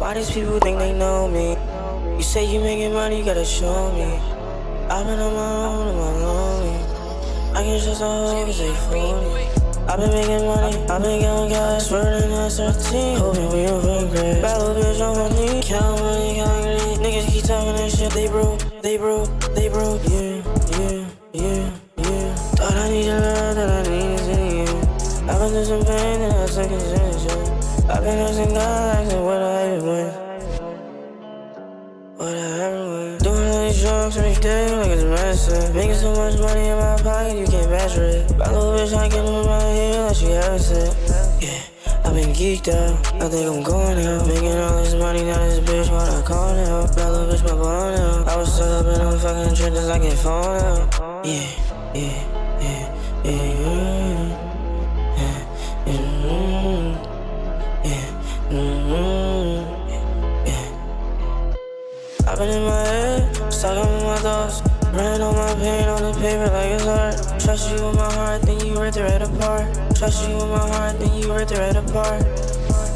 Why these people think they know me? You say you making money, you gotta show me. I've been on my own, I'm lonely. I can just hope they fool me. I've been making money, I've been getting gas, burning at 13. Hoping we don't regret. Bad little bitch on my knee, count money, count greed. Niggas keep talking that shit, they broke. Yeah. Thought I need your love, that I need is in you. I've been through some pain, and I took advantage of. I've been asking God, asking what I ever win. What I ever win. Doing all these drugs every day like it's medicine. Making so much money in my pocket, you can't measure it. My little bitch, I get in my head like she ever said. Yeah, I've been geeked out. I think I'm going out. Making all this money, now this bitch what I call now. My little bitch, my ball now. I was stuck up in them fucking trenches, I can't fall out. Yeah. I've been in my head, stuck up in my thoughts. Writing all my pain on the paper like it's art. Trust you with my heart, then you rip the right apart. Trust you with my heart, then you rip the right apart.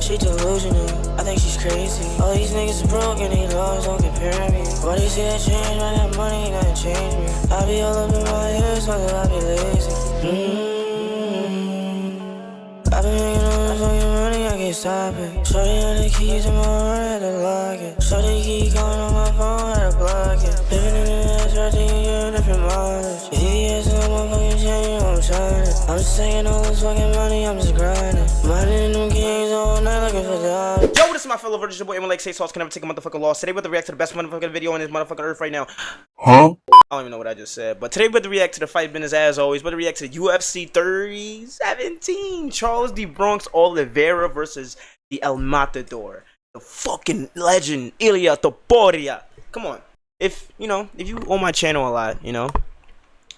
She delusional, I think she's crazy. All these niggas broke and they lost, don't compare me. Why they say I changed, I got money, nothing changed me. I be all up in my head, so I be lazy. I've been making all this fucking money, I can't stop it. Shorty had the keys to my heart, I had to lock it. Shorty keep calling on my phone, I had to block it. Living in the ass, right to you, different mileage. If he has some motherfucking change, I'm trying it. I'm just taking all this fucking money, I'm just grinding. Minding them games all night looking for jobs. Yo, this is my fellow virgin, your boy Emma, like say sauce can never take a motherfucking loss. Today we're to react to the best motherfucking video on this motherfucking earth right now. Huh? I don't even know what I just said, but today we're to react to the fight business as always. We're to react to the UFC 317. Charles the Bronx Oliveira versus the El Matador, the fucking legend Ilia Topuria. Come on, if you own my channel a lot,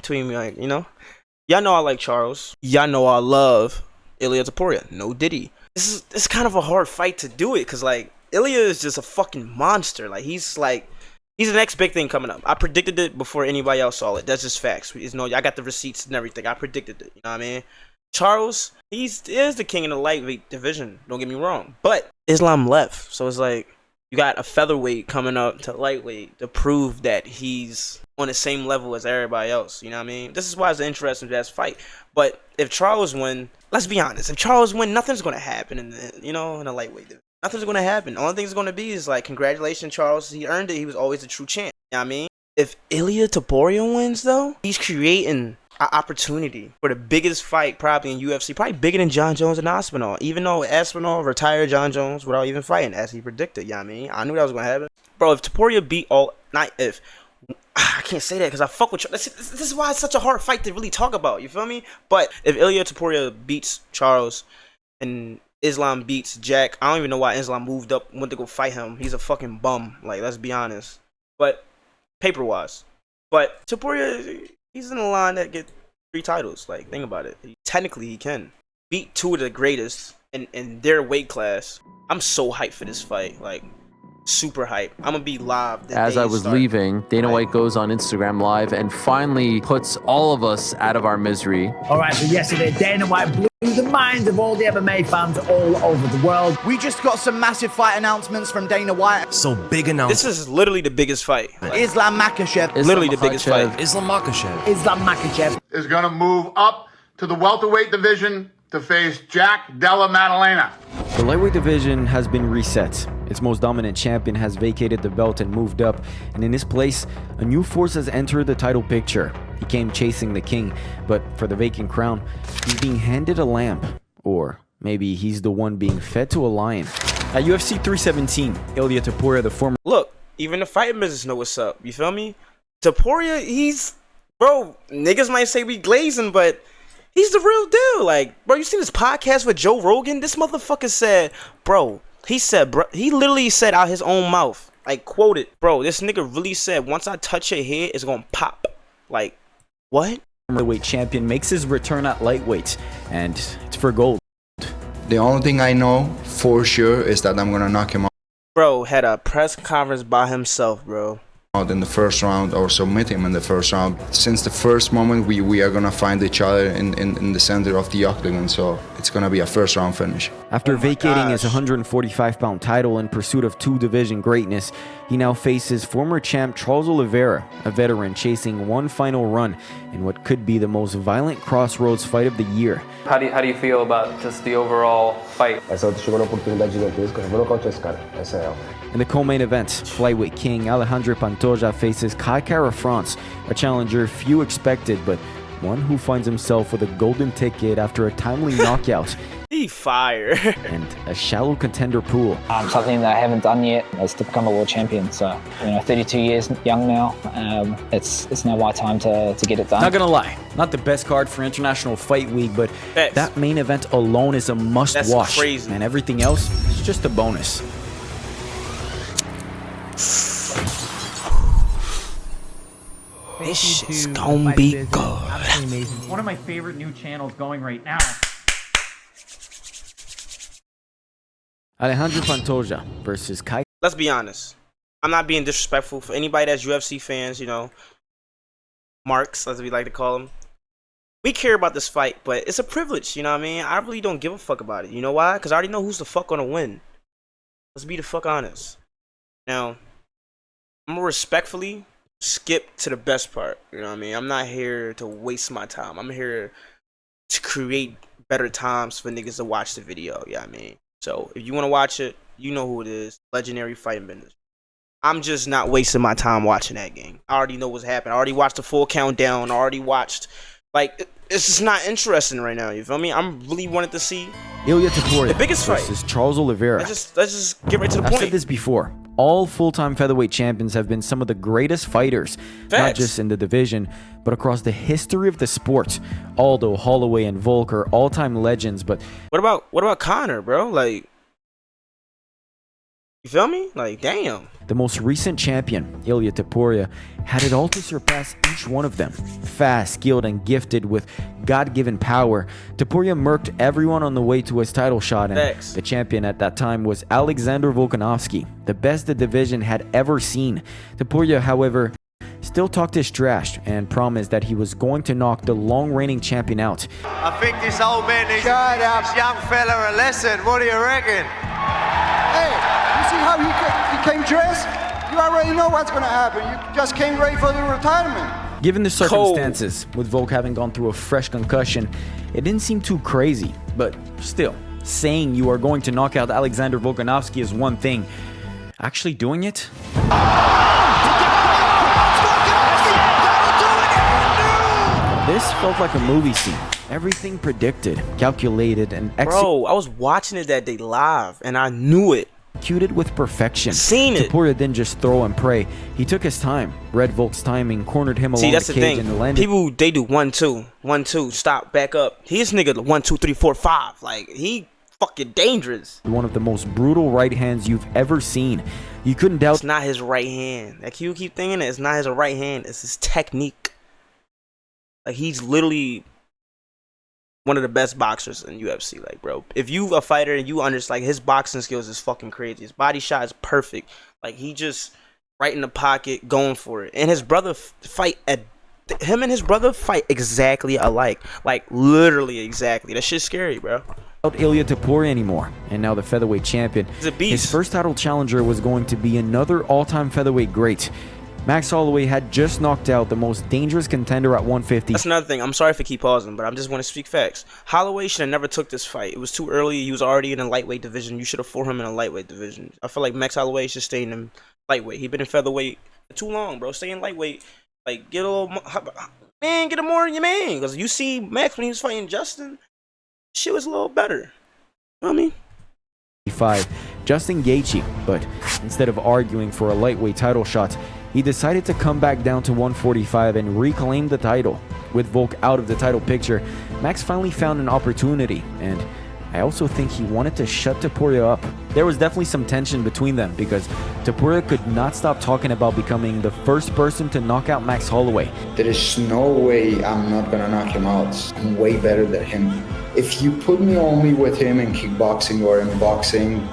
tweet me like, y'all know I like Charles. Y'all know I love Ilia Topuria. No Diddy. This is kind of a hard fight to do it, cause like Ilia is just a fucking monster. Like he's the next big thing coming up. I predicted it before anybody else saw it. That's just facts. I got the receipts and everything. I predicted it. You know what I mean? Charles, he is the king in the lightweight division. Don't get me wrong. But Islam left. So it's like you got a featherweight coming up to lightweight to prove that he's on the same level as everybody else. You know what I mean? This is why it's an interesting fight. But if Charles win, let's be honest. If Charles win, nothing's going to happen in the lightweight division. Nothing's going to happen. The only thing it's going to be is like, congratulations, Charles. He earned it. He was always a true champ. You know what I mean? If Ilia Topuria wins, though, he's creating an opportunity for the biggest fight probably in UFC. Probably bigger than John Jones and Aspinall. Even though Aspinall retired John Jones without even fighting, as he predicted. You know what I mean? I knew that was going to happen. Bro, if Topuria beat I can't say that because I fuck with Charles. This is why it's such a hard fight to really talk about. You feel me? But if Ilia Topuria beats Charles and Islam beats Jack, I don't even know why Islam went to go fight him. He's a fucking bum. Like, let's be honest. But paper-wise. But Topuria, he's in the line that get 3 titles. Like, think about it. Technically, he can beat 2 of the greatest in their weight class. I'm so hyped for this fight. Like, super hype. I'm gonna be live as I was leaving. Dana White goes on Instagram Live and finally puts all of us out of our misery. All right, so yesterday Dana White blew the minds of all the MMA fans all over the world. We just got some massive fight announcements from Dana White. So big announcement. This is literally the biggest fight. Islam Makhachev. Literally the biggest fight. Islam Makhachev. Islam Makhachev is gonna move up to the welterweight division to face Jack Della Maddalena. The lightweight division has been reset. Its most dominant champion has vacated the belt and moved up, and in his place, a new force has entered the title picture. He came chasing the king, but for the vacant crown, he's being handed a lamb. Or maybe he's the one being fed to a lion. At UFC 317, Ilia Topuria, the former... Look, even the fighting business know what's up. You feel me? Topuria, bro, niggas might say we glazing, but he's the real deal. Like, bro, you seen this podcast with Joe Rogan? This motherfucker said, bro, he literally said out his own mouth, like, quoted, bro, this nigga really said, once I touch your head, it's gonna pop. Like, what? Lightweight champion makes his return at lightweight, and it's for gold. The only thing I know for sure is that I'm gonna knock him out. Bro had a press conference by himself, bro. in the first round or submit him in the first round. Since the first moment, we are gonna find each other in the center of the octagon, so it's gonna be a first round finish. After vacating his 145-pound title in pursuit of two-division greatness, he now faces former champ Charles Oliveira, a veteran chasing one final run in what could be the most violent crossroads fight of the year. How do you feel about just the overall fight? In the co-main event, flyweight king Alejandro Pantoja faces Kai Kara France, a challenger few expected, but one who finds himself with a golden ticket after a timely knockout. He fire. And a shallow contender pool. Something that I haven't done yet is to become a world champion. So, 32 years young now. It's now my time to get it done. Not gonna lie, not the best card for International Fight Week, but that main event alone is a must-watch. That's crazy. And everything else is just a bonus. This shit's gonna be good. Absolutely amazing. One of my favorite new channels going right now. Alejandro Pantoja versus Kai. Let's be honest. I'm not being disrespectful for anybody that's UFC fans, marks, as we like to call them. We care about this fight, but it's a privilege, you know what I mean? I really don't give a fuck about it. You know why? Because I already know who's the fuck gonna win. Let's be the fuck honest. Now, I'm gonna respectfully skip to the best part. You know what I mean? I'm not here to waste my time. I'm here to create better times for niggas to watch the video. You know what I mean? So if you want to watch it, you know who it is. Legendary Fighting Business. I'm just not wasting my time watching that game. I already know what's happening. I already watched the full countdown. I already watched, it's just not interesting right now. You feel me? I'm really wanted to see Ilia Topuria the biggest fight versus Charles Oliveira. Let's just get right to the I've point. said this before. All full-time featherweight champions have been some of the greatest fighters, not just in the division, but across the history of the sport. Aldo, Holloway, and Volk are all-time legends, but what about Conor, bro? You feel me? Damn. The most recent champion, Ilia Topuria, had it all to surpass each one of them. Fast, skilled, and gifted with God-given power, Topuria murked everyone on the way to his title shot, and the champion at that time was Alexander Volkanovski, the best the division had ever seen. Topuria, however, still talked his trash and promised that he was going to knock the long-reigning champion out. I think this old man needs to give this young fella a lesson. What do you reckon? Hey, you see how he came dressed? You already know what's going to happen. You just came ready for the retirement. Given the circumstances, with Volk having gone through a fresh concussion, it didn't seem too crazy. But still, saying you are going to knock out Alexander Volkanovski is one thing. Actually doing it? This felt like a movie scene. Everything predicted, calculated, and executed. Bro, I was watching it that day live, and I knew it. Executed with perfection. Seen it. Topuria didn't just throw and pray. He took his time, read Volk's timing, cornered him along that's the the cage, thing. and landed. People, they do 1-2, 1-2, stop, back up. His nigga 1-2, 3, 4, 5. He fucking dangerous. One of the most brutal right hands you've ever seen. You couldn't doubt. It's not his right hand. You keep thinking it's not his right hand. It's his technique. He's literally one of the best boxers in UFC. Bro, if you a fighter and you understand, his boxing skills is fucking crazy. His body shot is perfect. He just right in the pocket, going for it. And his brother him and his brother fight exactly alike. Literally exactly. That shit's scary, bro. Not Ilia Topuria anymore, and now the featherweight champion. He's a beast. His first title challenger was going to be another all-time featherweight great. Max Holloway had just knocked out the most dangerous contender at 150. That's another thing. I'm sorry if I keep pausing, but I just want to speak facts. Holloway should have never took this fight. It was too early. He was already in a lightweight division. You should have fought him in a lightweight division. I feel like Max Holloway should stay in lightweight. He's been in featherweight for too long, bro. Stay in lightweight. Get a little get him more in your man. Because you see Max when he was fighting Justin, shit was a little better. You know what I mean? Justin Gaethje, but instead of arguing for a lightweight title shot, he decided to come back down to 145 and reclaim the title. With Volk out of the title picture, Max finally found an opportunity, and I also think he wanted to shut Topuria up. There was definitely some tension between them because Topuria could not stop talking about becoming the first person to knock out Max Holloway. There is no way I'm not gonna knock him out. I'm way better than him. If you put me only with him in kickboxing or in boxing,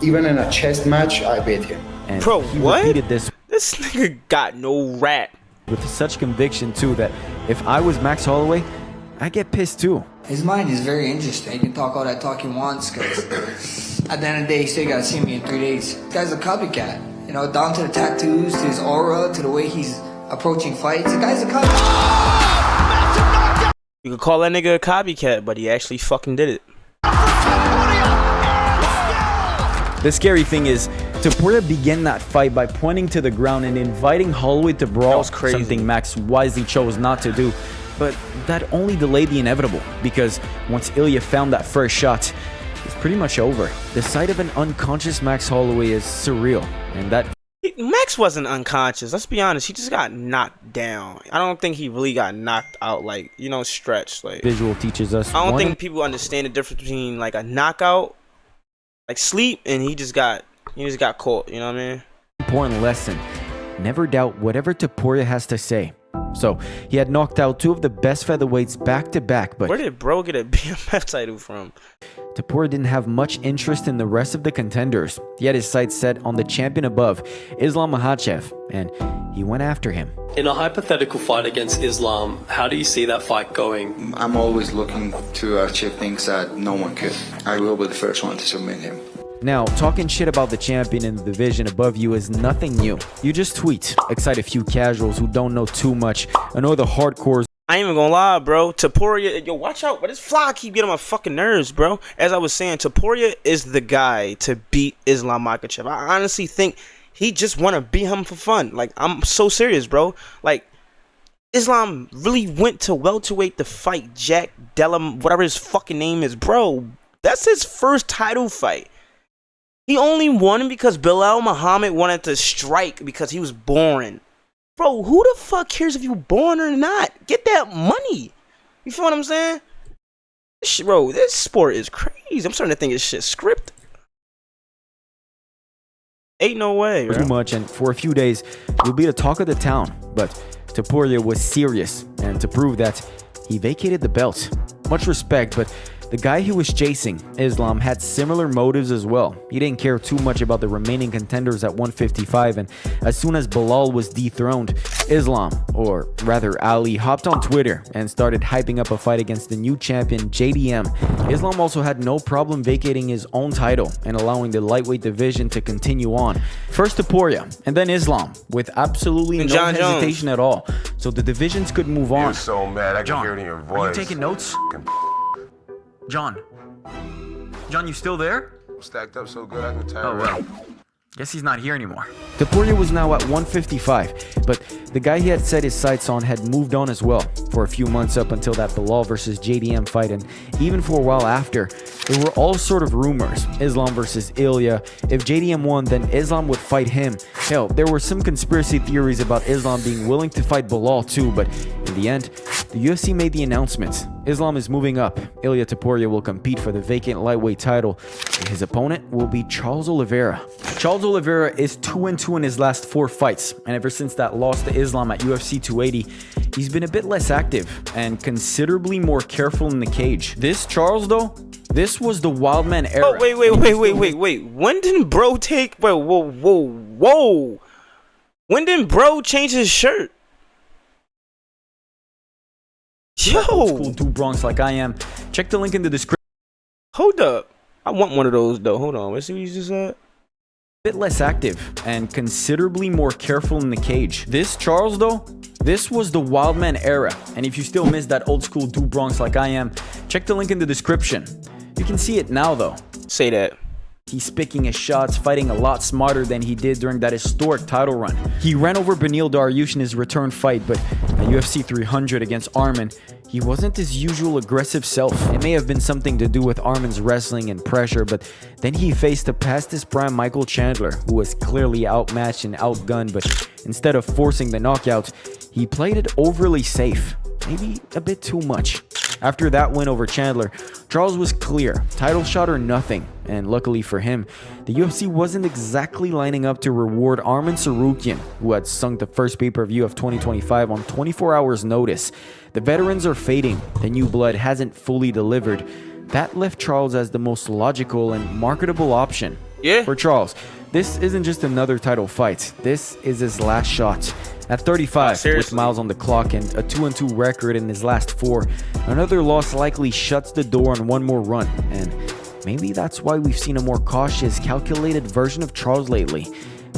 even in a chess match, I beat him. And bro, he what? repeated this. This nigga got no rap. With such conviction too that if I was Max Holloway, I'd get pissed too. His mind is very interesting. He can talk all that talk he wants because at the end of the day, he still gotta see me in 3 days. This guy's a copycat. You know, down to the tattoos, to his aura, to the way he's approaching fights. The guy's a copycat. You could call that nigga a copycat, but he actually fucking did it. The scary thing is, Topuria began that fight by pointing to the ground and inviting Holloway to brawl. That was crazy. Something Max wisely chose not to do. But that only delayed the inevitable, because once Ilya found that first shot, it's pretty much over. The sight of an unconscious Max Holloway is surreal, and that... Max wasn't unconscious, let's be honest. He just got knocked down. I don't think he really got knocked out, like, you know, stretched. Like, visual teaches us... I don't think people understand the difference between, like, a knockout, like sleep, and he just got caught, you know what I mean? Important lesson. Never doubt whatever Topuria has to say. So, he had knocked out two of the best featherweights back-to-back, but... Where did bro get a BMF title from? Topuria didn't have much interest in the rest of the contenders. He had his sights set on the champion above, Islam Makhachev, and he went after him. In a hypothetical fight against Islam, how do you see that fight going? I'm always looking to achieve things that no one could. I will be the first one to submit him. Now, talking shit about the champion in the division above you is nothing new. You just tweet, excite a few casuals who don't know too much, annoy the hardcores. I ain't even gonna lie, bro. Topuria, yo, watch out, but this fly keep getting on my fucking nerves, bro. As I was saying, Topuria is the guy to beat Islam Makhachev. I honestly think he just want to beat him for fun. Like, I'm so serious, bro. Like, Islam really went to welterweight to fight Jack Della, whatever his fucking name is, bro. That's his first title fight. He only won because Bilal Muhammad wanted to strike because he was boring. Bro, who the fuck cares if you born or not? Get that money. You feel what I'm saying? Bro, this sport is crazy. I'm starting to think this shit's scripted. Ain't no way, bro. Too much, and for a few days, you'll be the talk of the town. But Topuria was serious, and to prove that, he vacated the belt. Much respect, but the guy he was chasing, Islam, had similar motives as well. He didn't care too much about the remaining contenders at 155, and as soon as Bilal was dethroned, Islam, or rather Ali, hopped on Twitter and started hyping up a fight against the new champion, JDM. Islam also had no problem vacating his own title and allowing the lightweight division to continue on. First Topuria, and then Islam, with absolutely no hesitation at all. So the divisions could move on. You're so mad, I can hear it in your voice. Are you taking notes? John, you still there? Stacked up so good I can tell. Oh well, guess he's not here anymore. Topuria was now at 155, but the guy he had set his sights on had moved on as well for a few months up until that Bilal versus JDM fight, and even for a while after, there were all sort of rumors. Islam versus Ilya. If JDM won, then Islam would fight him. Hell, there were some conspiracy theories about Islam being willing to fight Bilal too, but in the end, the UFC made the announcement. Islam is moving up. Ilya Topuria will compete for the vacant lightweight title, and his opponent will be Charles Oliveira. Charles Oliveira is 2-2 in his last 4 fights, and ever since that loss to Islam at UFC 280, he's been a bit less active and considerably more careful in the cage. This Charles, though, this was the Wildman era. Oh, wait. When did bro take... Whoa. When did bro change his shirt? Yo! School do Bronx like I am. Check the link in the description. Hold up. I want one of those, though. Hold on. Let's see what you just said. Bit less active and considerably more careful in the cage. This Charles, though, this was the Wildman era. And if you still miss that old school do Bronx like I am, check the link in the description. You can see it now, though. Say that. He's picking his shots, fighting a lot smarter than he did during that historic title run. He ran over Beneil Dariush in his return fight, but at UFC 300 against Arman, he wasn't his usual aggressive self. It may have been something to do with Arman's wrestling and pressure, but then he faced a past his prime Michael Chandler, who was clearly outmatched and outgunned, but instead of forcing the knockout, he played it overly safe, maybe a bit too much. After that win over Chandler, Charles was clear, title shot or nothing, and luckily for him, the UFC wasn't exactly lining up to reward Arman Tsarukyan, who had sunk the first pay-per-view of 2025 on 24 hours notice. The veterans are fading, the new blood hasn't fully delivered. That left Charles as the most logical and marketable option. Yeah. For Charles, this isn't just another title fight. This is his last shot. At 35, with miles on the clock and a 2-2 record in his last 4, another loss likely shuts the door on one more run. And maybe that's why we've seen a more cautious, calculated version of Charles lately.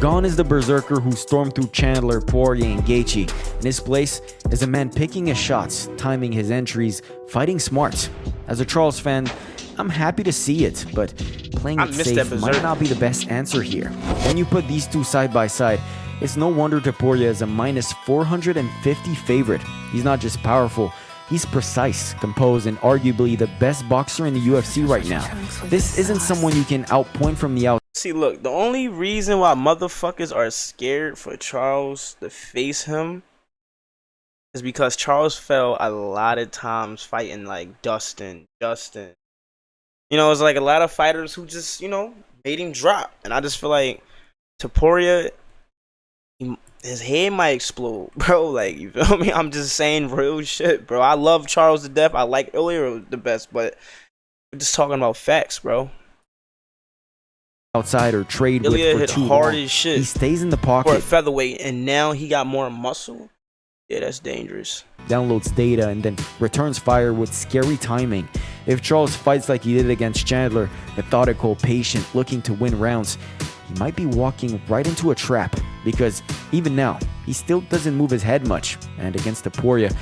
Gone is the berserker who stormed through Chandler, Poirier, and Gaethje. In his place is a man picking his shots, timing his entries, fighting smart. As a Charles fan, I'm happy to see it, but playing it safe might not be the best answer here. When you put these two side by side, it's no wonder Topuria is a minus 450 favorite. He's not just powerful, he's precise, composed, and arguably the best boxer in the UFC right now. This isn't someone you can outpoint from the outside. See, look, the only reason why motherfuckers are scared for Charles to face him is because Charles fell a lot of times fighting like Justin. You know, it's like a lot of fighters who just, you know, made him drop. And I just feel like Topuria, his head might explode, bro. Like, you feel me? I'm just saying real shit, bro. I love Charles to death. I like Oliveira the best, but we're just talking about facts, bro. Outside or trade with Ilya for hit too hard long. as shit. He stays in the For a pocket, featherweight, and now he got more muscle. Yeah, that's dangerous. downloads data, and then returns fire with scary timing. If Charles fights like he did against Chandler, methodical, patient, looking to win rounds, he might be walking right into a trap, because even now, he still doesn't move his head much, and against Topuria,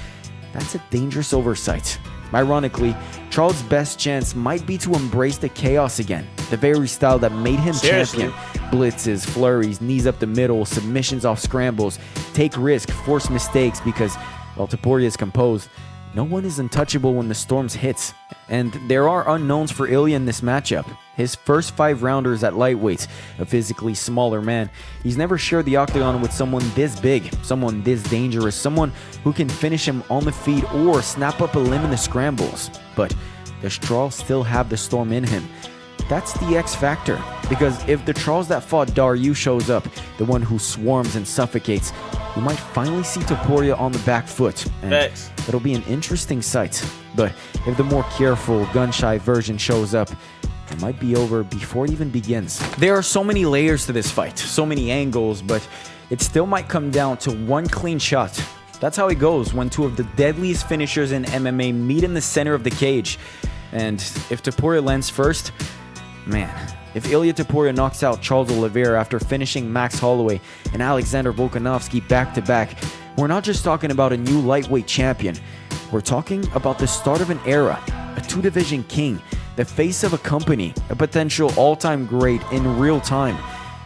that's a dangerous oversight. Ironically, Charles' best chance might be to embrace the chaos again, the very style that made him champion. Blitzes, flurries, knees up the middle, submissions off scrambles, take risk, force mistakes, because while Topuria is composed, no one is untouchable when the storms hits. And there are unknowns for Ilya in this matchup. His first 5 rounders at lightweight, a physically smaller man, he's never shared the octagon with someone this big, someone this dangerous, someone who can finish him on the feet or snap up a limb in the scrambles. But does Charles still have the storm in him? That's the X factor, because if the Charles that fought Daryu shows up, the one who swarms and suffocates, we might finally see Topuria on the back foot, and it'll be an interesting sight. But if the more careful, gun-shy version shows up, it might be over before it even begins. There are so many layers to this fight, so many angles, but it still might come down to one clean shot. That's how it goes when two of the deadliest finishers in MMA meet in the center of the cage. And if Topuria lands first, man, if Ilya Topuria knocks out Charles Oliveira after finishing Max Holloway and Alexander Volkanovski back-to-back, we're not just talking about a new lightweight champion. We're talking about the start of an era, a 2-division king, the face of a company, a potential all-time great in real time.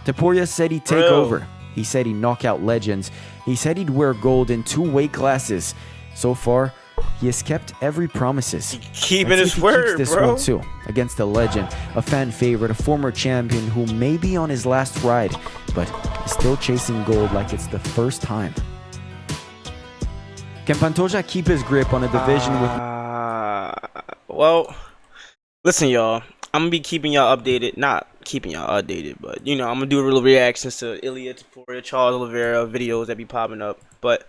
Topuria said he'd take over. He said he'd knock out legends. He said he'd wear gold in 2 weight classes. So far, he has kept every promises. Keeping his word, this bro. one too, against a legend, a fan favorite, a former champion who may be on his last ride, but is still chasing gold like it's the first time. Can Pantoja keep his grip on a division with... Well, listen, y'all. I'm going to be keeping y'all updated. Not keeping y'all updated, but, you know, I'm going to do real reactions to Ilya Topuria, Charles Oliveira videos that be popping up. But...